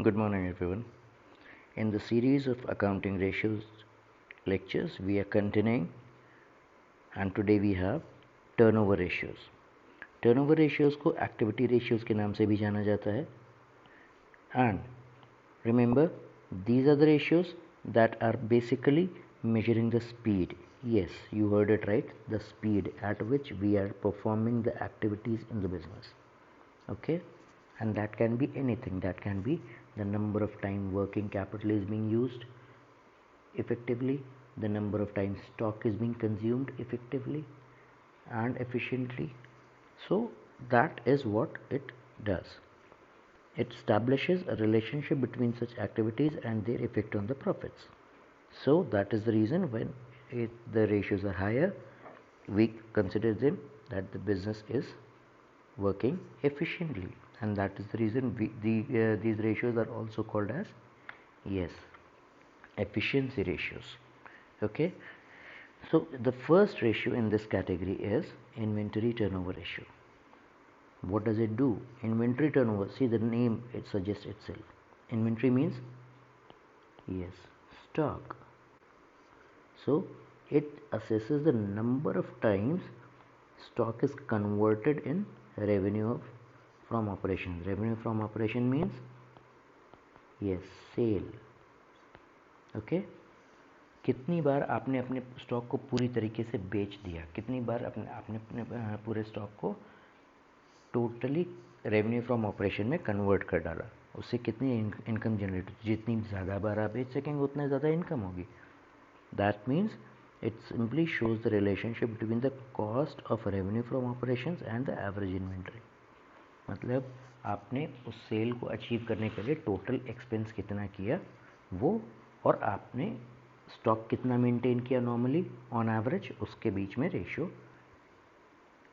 Good morning, everyone. In the series of accounting ratios lectures, we are continuing, and today we have turnover ratios. Turnover ratios को activity ratios के नाम से भी जाना जाता है. And remember, these are the ratios that are basically measuring the speed. Yes, you heard it right. The speed at which we are performing the activities in the business. Okay, and that can be anything. That can be the number of time working capital is being used effectively, the number of times stock is being consumed effectively and efficiently. So that is what it does. It establishes a relationship between such activities and their effect on the profits. So that is the reason when the ratios are higher, we consider them that the business is working efficiently, and that is the reason these ratios are also called as efficiency ratios. Okay, so the first ratio in this category is inventory turnover ratio. What does it do? Inventory turnover, see the name, it suggests itself. Inventory means stock. So it assesses the number of times stock is converted in revenue from operation. Revenue from operation means sale. Okay, कितनी बार आपने अपने stock को पूरी तरीके से बेच दिया, कितनी बार आपने अपने पूरे स्टॉक को टोटली रेवेन्यू फ्रॉम ऑपरेशन में कन्वर्ट कर डाला, उससे कितनी इनकम जनरेट होती. जितनी ज़्यादा बार आप बेच सकेंगे उतनी ज़्यादा इनकम होगी. That means it simply shows the relationship between the cost of revenue from operations and the average inventory. मतलब आपने उस सेल को अचीव करने के लिए टोटल एक्सपेंस कितना किया वो, और आपने स्टॉक कितना मेंटेन किया नॉर्मली ऑन एवरेज, उसके बीच में रेशियो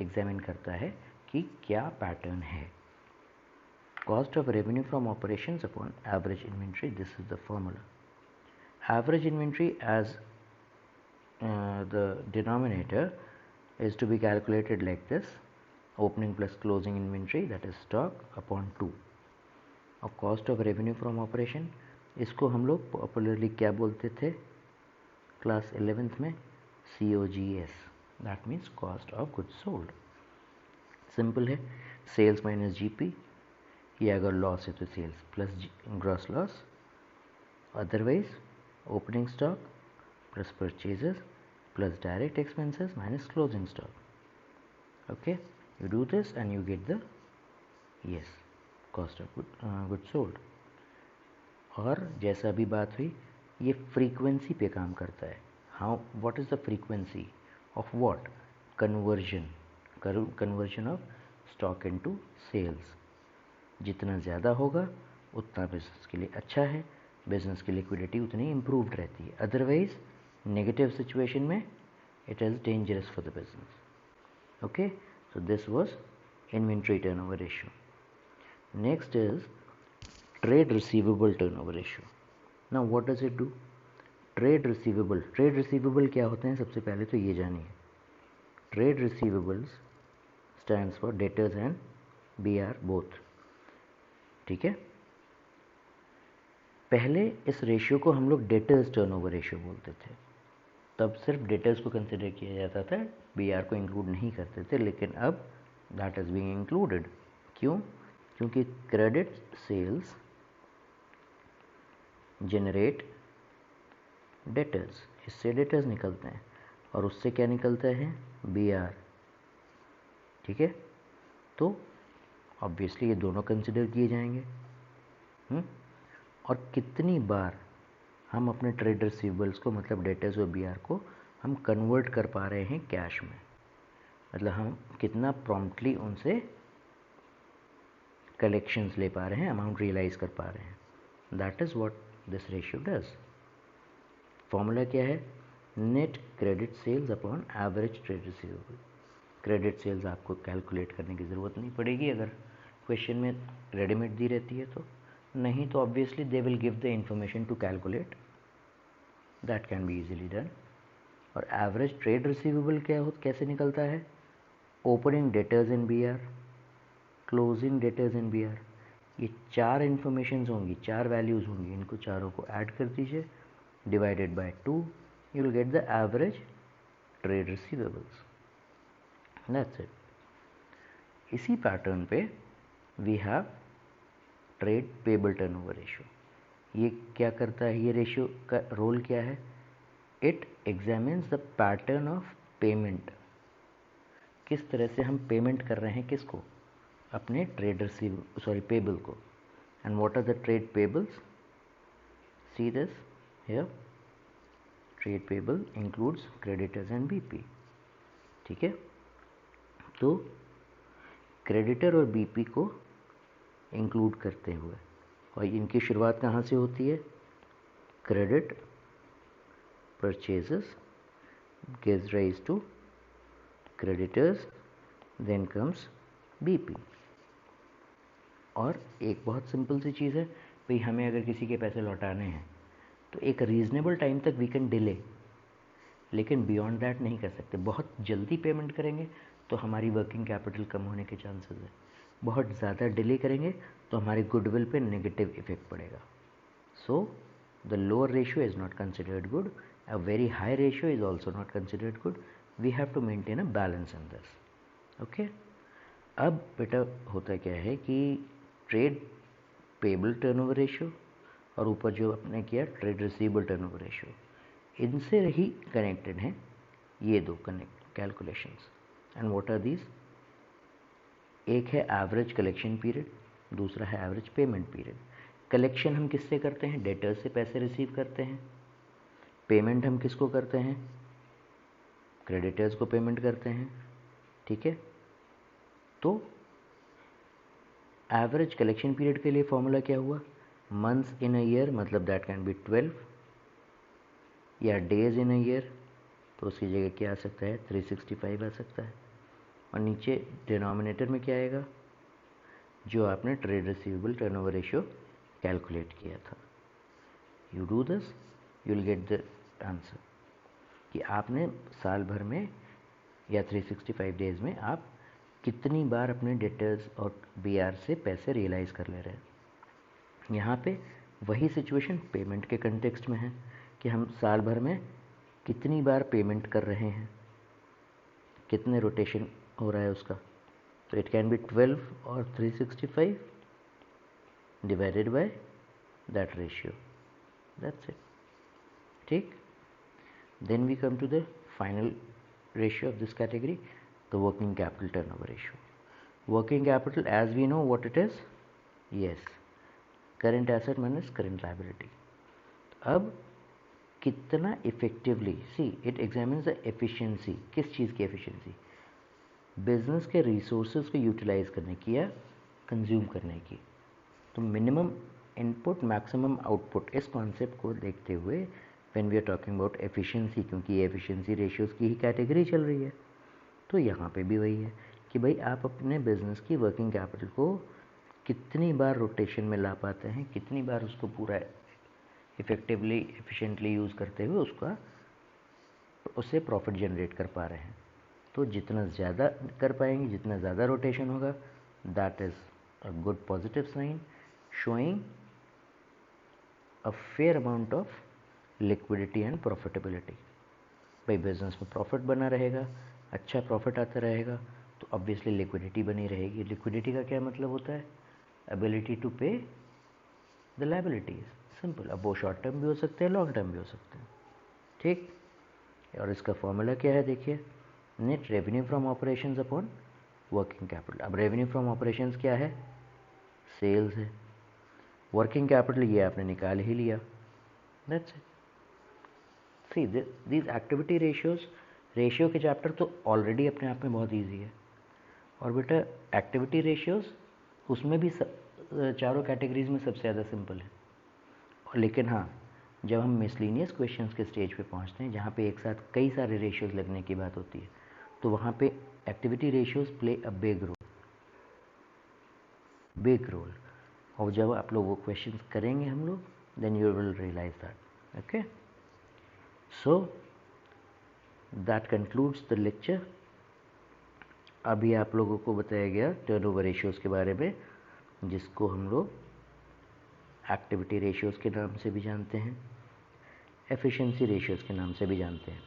एग्जामिन करता है कि क्या पैटर्न है. Cost of revenue from operations upon average inventory, this is the formula. Average inventory as the denominator is to be calculated like this: opening plus closing inventory, that is stock, upon 2. और cost of revenue from operation, इसको हम लोग popularly क्या बोलते थे class 11th में? COGS, that means cost of goods sold. Simple है, sales minus GP, या अगर लॉस है तो sales plus gross loss, otherwise opening stock plus purchases plus direct expenses minus closing stock. Okay, you do this and you get the cost of goods sold. और जैसा अभी बात हुई, ये फ्रीक्वेंसी पे काम करता है. How, what is the frequency of what? Conversion of stock into sales. जितना ज़्यादा होगा उतना बिजनेस के लिए अच्छा है, बिजनेस की लिक्विडिटी उतनी इम्प्रूव्ड रहती है. अदरवाइज negative situation में it is dangerous for the business. Okay, so this was inventory turnover ratio. Next is trade receivable turnover ratio. Now what does it do? trade receivable क्या होते हैं सबसे पहले तो ये जानिए. Trade receivables stands for debtors and BR both. ठीक है, पहले इस रेशियो को हम लोग डेटर्स टर्नओवर रेशियो बोलते थे. तब सिर्फ डेटर्स को कंसिडर किया जाता था, BR को इंक्लूड नहीं करते थे. लेकिन अब दैट इज़ बीइंग इंक्लूडेड. क्यों? क्योंकि क्रेडिट सेल्स जनरेट डेटर्स, इससे डेटर्स निकलते हैं और उससे क्या निकलता है? BR. ठीक है, तो ऑब्वियसली ये दोनों कंसिडर किए जाएंगे. और कितनी बार हम अपने ट्रेड रिसीवेबल्स को, मतलब डेटर्स और BR को हम कन्वर्ट कर पा रहे हैं कैश में, मतलब हम कितना प्रॉम्प्टली उनसे कलेक्शंस ले पा रहे हैं, अमाउंट रियलाइज कर पा रहे हैं. That is what this ratio does. Formula क्या है? Net credit sales upon average trade receivable. Credit sales आपको कैलकुलेट करने की ज़रूरत नहीं पड़ेगी अगर क्वेश्चन में रेडीमेड दी रहती है तो, नहीं तो obviously they will give the information to calculate. That can be easily done. और एवरेज ट्रेड रिसीवेबल कैसे निकलता है? Opening debtors in BR, closing debtors in BR. ये 4 इन्फॉर्मेशंस होंगी, 4 वैल्यूज़ होंगी, इनको चारों को ऐड कर दीजिए, divided by 2, you will get the average trade receivables. That's it. इसी पैटर्न पे we have trade payable turnover ratio. ये क्या करता है, ये रेशियो का रोल क्या है? It examines the pattern of payment, किस तरह से हम पेमेंट कर रहे हैं किसको, अपने ट्रेड पेबल को। And what are the trade payables? See this here, trade payable includes creditors and BP. ठीक है, तो क्रेडिटर और बीपी को इंक्लूड करते हुए, और इनकी शुरुआत कहाँ से होती है? Credit purchases gives rise to creditors, then comes BP। और एक बहुत सिंपल सी चीज़ है भाई, हमें अगर किसी के पैसे लौटाने हैं तो एक रीज़नेबल टाइम तक वी कैन डिले, लेकिन बियॉन्ड दैट नहीं कर सकते। बहुत जल्दी पेमेंट करेंगे तो हमारी वर्किंग कैपिटल कम होने के चांसेस है, बहुत ज़्यादा डिले करेंगे तो हमारे गुडविल पे नेगेटिव इफेक्ट पड़ेगा। So the lower ratio is not considered good, a very high ratio is also not considered good. We have to maintain a balance in this. Okay? अब बेटा होता क्या है कि ट्रेड पेबल टर्नओवर रेशियो और ऊपर जो अपने किया ट्रेड रिसीवेबल टर्नओवर रेशियो, इनसे ही कनेक्टेड हैं ये दो calculations. And what are these? एक है एवरेज कलेक्शन पीरियड, दूसरा है एवरेज पेमेंट पीरियड। कलेक्शन हम किससे करते हैं? डेटर्स से पैसे रिसीव करते हैं। पेमेंट हम किसको करते हैं? क्रेडिटर्स को पेमेंट करते हैं। ठीक है, तो एवरेज कलेक्शन पीरियड के लिए फॉर्मूला क्या हुआ? मंथ्स इन अ ईयर, मतलब दैट कैन बी 12, या डेज इन अ ईयर, तो उसकी जगह क्या आ सकता है? 365 आ सकता है। और नीचे डिनोमिनेटर में क्या आएगा? जो आपने trade receivable turnover ratio calculate किया था। You do this, you will get the answer कि आपने साल भर में या 365 डेज में आप कितनी बार अपने डेटर्स और बीआर से पैसे रियलाइज़ कर ले रहे हैं। यहाँ पे वही सिचुएशन पेमेंट के कंटेक्स्ट में है कि हम साल भर में कितनी बार पेमेंट कर रहे हैं, कितने रोटेशन हो रहा है उसका। तो इट कैन बी 12 और 365 divided by that ratio. That's it. ठीक। Then we come to the final ratio of this category, the working capital turnover ratio. Working capital, as we know what it is, yes, current asset minus current liability. अब कितना effectively, see it examines the efficiency, किस चीज़ की efficiency? Business के resources को utilise करने की या कंज्यूम करने की। तो मिनिमम इनपुट मैक्सिमम आउटपुट, इस कॉन्सेप्ट को देखते हुए when we are talking about efficiency, क्योंकि ये एफिशिएंसी रेशियोज़ की ही कैटेगरी चल रही है, तो यहाँ पे भी वही है कि भाई आप अपने बिजनेस की वर्किंग कैपिटल को कितनी बार रोटेशन में ला पाते हैं, कितनी बार उसको पूरा इफेक्टिवली एफिशिएंटली यूज़ करते हुए उससे प्रॉफिट जनरेट कर पा रहे हैं। तो जितना ज़्यादा कर पाएंगे, जितना ज़्यादा रोटेशन होगा, that is a good positive sign showing a fair amount of liquidity and profitability. भाई बिजनेस में प्रॉफिट बना रहेगा, अच्छा प्रॉफिट आता रहेगा, तो ऑब्वियसली लिक्विडिटी बनी रहेगी। लिक्विडिटी का क्या मतलब होता है? एबिलिटी टू पे द लायबिलिटीज। सिंपल। अब वो शॉर्ट टर्म भी हो सकते हैं, लॉन्ग टर्म भी हो सकते हैं। ठीक। और इसका फॉर्मूला क्या है? देखिए, net revenue from operations upon working capital. अब रेवेन्यू फ्रॉम ऑपरेशंस क्या है? सेल्स है। वर्किंग कैपिटल ये आपने निकाल ही लिया। That's it. See these activity ratios, ratio के चैप्टर तो ऑलरेडी अपने आप में बहुत ईजी है, और बेटा एक्टिविटी रेशियोज उसमें भी चारों कैटेगरीज में सबसे ज़्यादा सिंपल है। और लेकिन हाँ, जब हम मिसलिनियस क्वेश्चंस के स्टेज पे पहुंचते हैं, जहाँ पे एक साथ कई सारे रेशियोज लगने की बात होती है, तो वहाँ पे activity ratios play a big role. और जब आप लोग वो क्वेश्चंस करेंगे हम लोग, then you will realise that. Okay, so that concludes the lecture. अभी आप लोगों को बताया गया टर्नओवर रेशियोज के बारे में, जिसको हम लोग एक्टिविटी रेशियोज़ के नाम से भी जानते हैं, एफिशिएंसी रेशियोज़ के नाम से भी जानते हैं।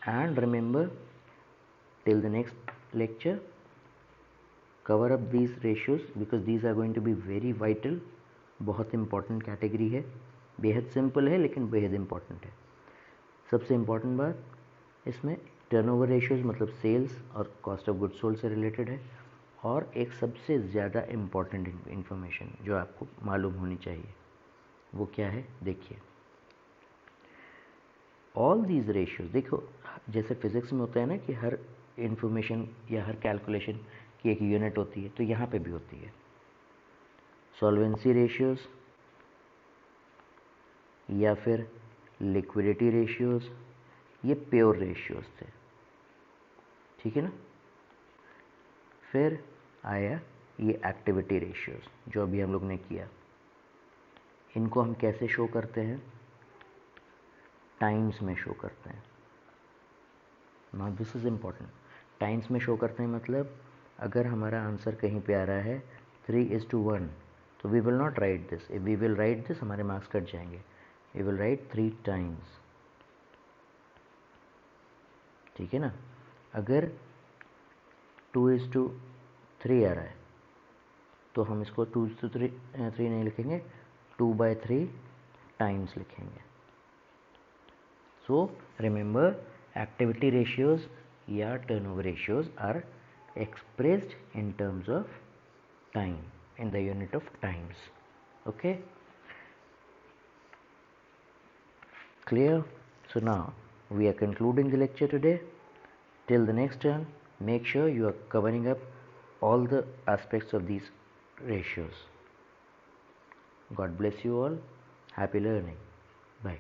And remember, till the next lecture, cover up these ratios because these are going to be very vital. बहुत इंपॉर्टेंट कैटेगरी है, बेहद सिंपल है लेकिन बेहद इंपॉर्टेंट है। सबसे इम्पॉर्टेंट बात इसमें टर्नओवर रेशियोज़ मतलब सेल्स और कॉस्ट ऑफ गुड्स सोल्ड से रिलेटेड है। और एक सबसे ज़्यादा इम्पॉर्टेंट इन्फॉर्मेशन जो आपको मालूम होनी चाहिए वो क्या है, देखिए। ऑल दीज रेशियोज़, देखो जैसे फिज़िक्स में होता है ना कि हर इंफॉर्मेशन या हर कैलकुलेशन की एक यूनिट होती है, तो यहाँ पे भी होती है। सॉल्वेंसी रेशियोज़ या फिर लिक्विडिटी रेशियोज़, ये प्योर रेशियोज़ थे, ठीक है ना। फिर आया ये एक्टिविटी रेशियोज़ जो अभी हम लोग ने किया। इनको हम कैसे शो करते हैं, टाइम्स में शो करते हैं। Now this is important, times में शो करते हैं मतलब अगर हमारा आंसर कहीं पे आ रहा है 3:1, तो we will not write this. If we will write this हमारे मार्क्स कट जाएंगे। वी विल राइट 3 टाइम्स, ठीक है ना। अगर 2:3 आ रहा है तो हम इसको 2:3 नहीं लिखेंगे, 2/3 टाइम्स लिखेंगे। सो रिमेंबर, एक्टिविटी रेशियोज़ या turnover ratios are expressed in terms of time, in the unit of times. Okay, clear? So now we are concluding the lecture today. Till the next turn, make sure you are covering up all the aspects of these ratios. God bless you all. Happy learning. Bye.